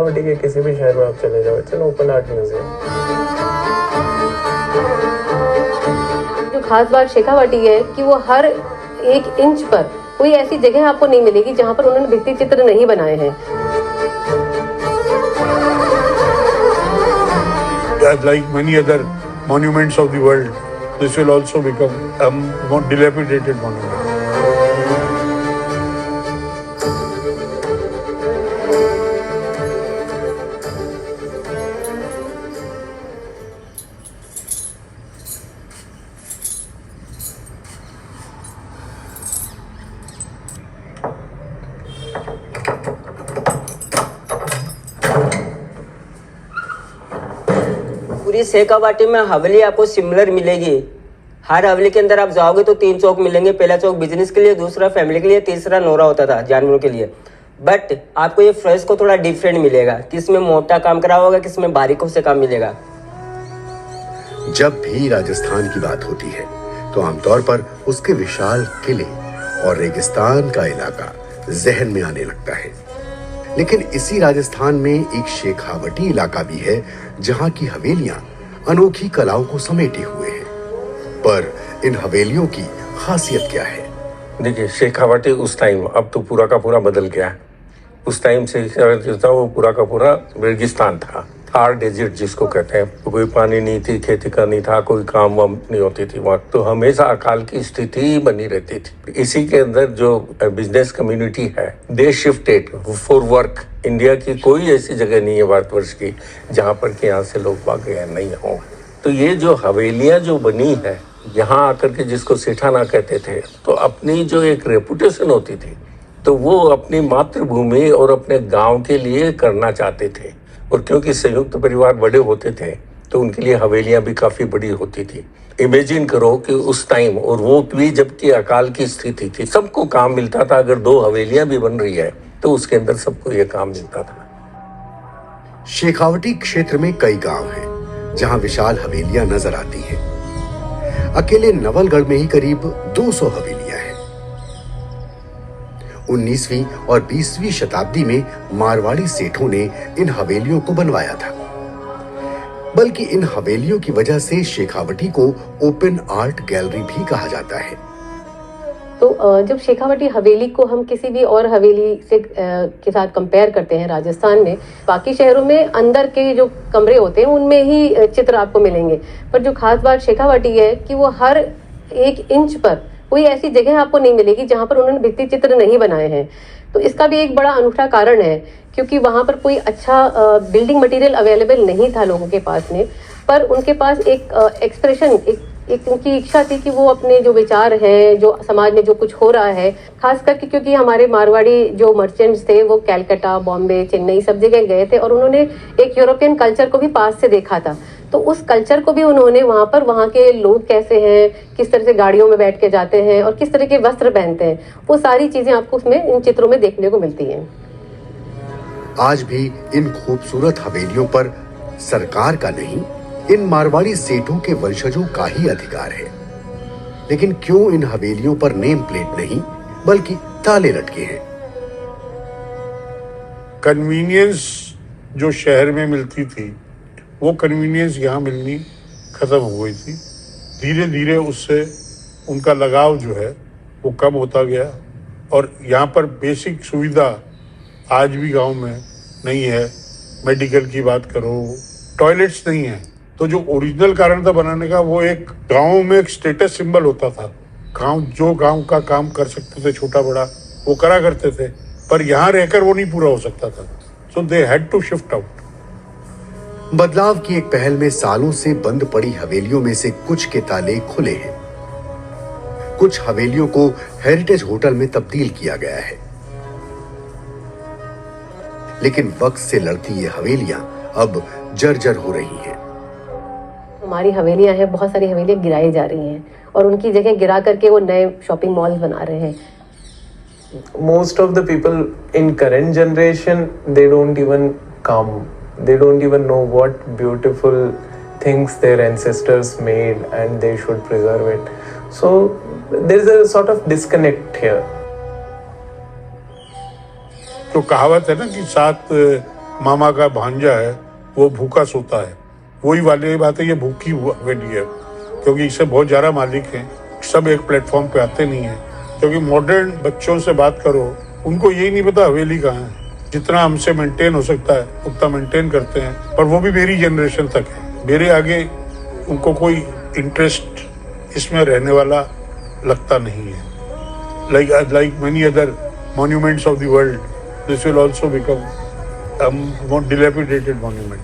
शेखावटी के किसी भी शहर में आप चले जाओ, it's an open art museum. जो खास बात शेखावटी है कि वो हर 1 इंच पर कोई ऐसी जगह आपको नहीं मिलेगी जहां पर उन्होंने भित्ति चित्र नहीं बनाए हैं। Like many other monuments of the world, this will also become a more dilapidated monument. पूरी शेखावाटी में हवेली आपको सिमिलर मिलेगी। हर हवेली के अंदर आप जाओगे तो 3 चौक मिलेंगे। पहला चौक बिजनेस के लिए, दूसरा फैमिली के लिए, तीसरा नोरा होता था जानवरों के लिए। बट आपको ये फ्रेश को थोड़ा डिफरेंट मिलेगा, किसमें मोटा काम करा होगा, किसमें बारीकों से काम मिलेगा। जब भी राजस्थान की बात होती है तो आमतौर पर उसके विशाल किले और रेगिस्तान का इलाका जहन में आने लगता है, लेकिन इसी राजस्थान में एक शेखावटी इलाका भी है जहां की हवेलियां अनोखी कलाओं को समेटे हुए हैं। पर इन हवेलियों की खासियत क्या है? देखिए, शेखावटी उस टाइम, अब तो पूरा का पूरा बदल गया है। उस टाइम से जो था वो पूरा का पूरा रेगिस्तान था, थार डेजर्ट जिसको कहते हैं। तो कोई पानी नहीं थी, खेती का नहीं था, कोई काम वाम नहीं होती थी वहाँ। तो हमेशा अकाल की स्थिति बनी रहती थी। इसी के अंदर जो बिजनेस कम्युनिटी है, they shifted for work. India की कोई ऐसी जगह नहीं है भारतवर्ष की जहाँ पर कि यहाँ से लोग भाग गए नहीं हों। तो ये जो हवेलियाँ जो बनी है यहाँ आकर के, जिसको सेठाना कहते थे, तो अपनी जो एक रेपुटेशन होती थी तो वो अपनी मातृभूमि और अपने गांव के लिए करना चाहते थे। और क्योंकि संयुक्त परिवार बड़े होते थे तो उनके लिए हवेलियां भी काफ़ी बड़ी होती थी। इमेजिन करो कि उस टाइम, और वो भी जबकि अकाल की स्थिति थी, सबको काम मिलता था। अगर 2 हवेलियां भी बन रही है तो उसके अंदर सबको ये काम मिलता था। शेखावटी क्षेत्र में कई गांव हैं जहां विशाल हवेलियां नजर आती हैं। अकेले नवलगढ़ में ही करीब 200 हवेलियां हैं। 19वीं और 20वीं शताब्दी में मारवाड़ी सेठों ने इन हवेलियों को बनवाया था। बल्कि इन हवेलियों की वजह से शेखावटी को ओपन आर्ट गैलरी भी कहा जाता है। तो जब शेखावटी हवेली को हम किसी भी और हवेली से के साथ कंपेयर करते हैं राजस्थान में, बाकी शहरों में अंदर के जो कमरे होते हैं उनमें ही चित्र आपको मिलेंगे। पर जो खास बात शेखावटी है कि वो हर 1 इंच पर कोई ऐसी जगह आपको नहीं मिलेगी जहां पर उन्होंने भित्ति चित्र नहीं बनाए हैं। तो इसका भी एक बड़ा अनूठा कारण है, क्योंकि वहां पर कोई अच्छा बिल्डिंग मटेरियल अवेलेबल नहीं था लोगों के पास में। पर उनके पास एक एक्सप्रेशन, एक उनकी इच्छा थी कि वो अपने जो विचार हैं, जो समाज में जो कुछ हो रहा है, खास करके क्योंकि हमारे मारवाड़ी जो मर्चेंट्स थे वो कलकत्ता, बॉम्बे, चेन्नई सब जगह गए थे और उन्होंने एक यूरोपियन कल्चर को भी पास से देखा था। तो उस कल्चर को भी उन्होंने वहाँ के लोग कैसे हैं, किस तरह से गाड़ियों में बैठ के जाते हैं और किस तरह के वस्त्र पहनते हैं, वो सारी चीजें आपको उसमें इन चित्रों में देखने को मिलती हैं। आज भी इन खूबसूरत हवेलियों पर सरकार का नहीं, इन मारवाड़ी सेठों के वंशजों का ही अधिकार है। लेकिन क्यों इन हवेलियों पर नेम प्लेट नहीं बल्कि ताले लटके हैं? कन्वीनियंस जो शहर में मिलती थी वो कन्वीनियंस यहाँ मिलनी खत्म हो गई थी। धीरे धीरे उससे उनका लगाव जो है वो कम होता गया और यहाँ पर बेसिक सुविधा आज भी गांव में नहीं है। मेडिकल की बात करो, टॉयलेट्स नहीं है। तो जो ओरिजिनल कारण था बनाने का, वो एक गांव में एक स्टेटस सिंबल होता था। गांव का काम कर सकते थे, छोटा बड़ा वो करा करते थे, पर यहाँ रहकर वो नहीं पूरा हो सकता था। So they had to shift out. बदलाव की एक पहल में सालों से बंद पड़ी हवेलियों में से कुछ के ताले खुले हैं। कुछ हवेलियों को हेरिटेज होटल में तब्दील किया गया है। लेकिन वक्त से लड़ती ये हवेलियां अब जर्जर हो रही हैं। हमारी हवेलियां हैं, बहुत सारी हवेलियां गिराई जा रही हैं और उनकी जगह गिरा करके वो नए शॉपिंग मॉल्स बना रहे हैं। Most of the people in current generation, they don't even come. They don't even know what beautiful things their ancestors made and they should preserve it. So there is a sort of disconnect here. तो कहावत है ना कि 7 मामा का भांजा है वो भूखा सोता है, वही वाली बात है। ये भूखी हवेली है क्योंकि इससे बहुत ज़्यादा मालिक हैं, सब एक प्लेटफॉर्म पे आते नहीं हैं। क्योंकि मॉडर्न बच्चों से बात करो, उनको यही नहीं पता हवेली कहाँ है। जितना हमसे मेंटेन हो सकता है उतना मेंटेन करते हैं, पर वो भी मेरी जनरेशन तक है। मेरे आगे उनको कोई इंटरेस्ट इसमें रहने वाला लगता नहीं है। like many other monuments of the world, this will also become a more dilapidated monument.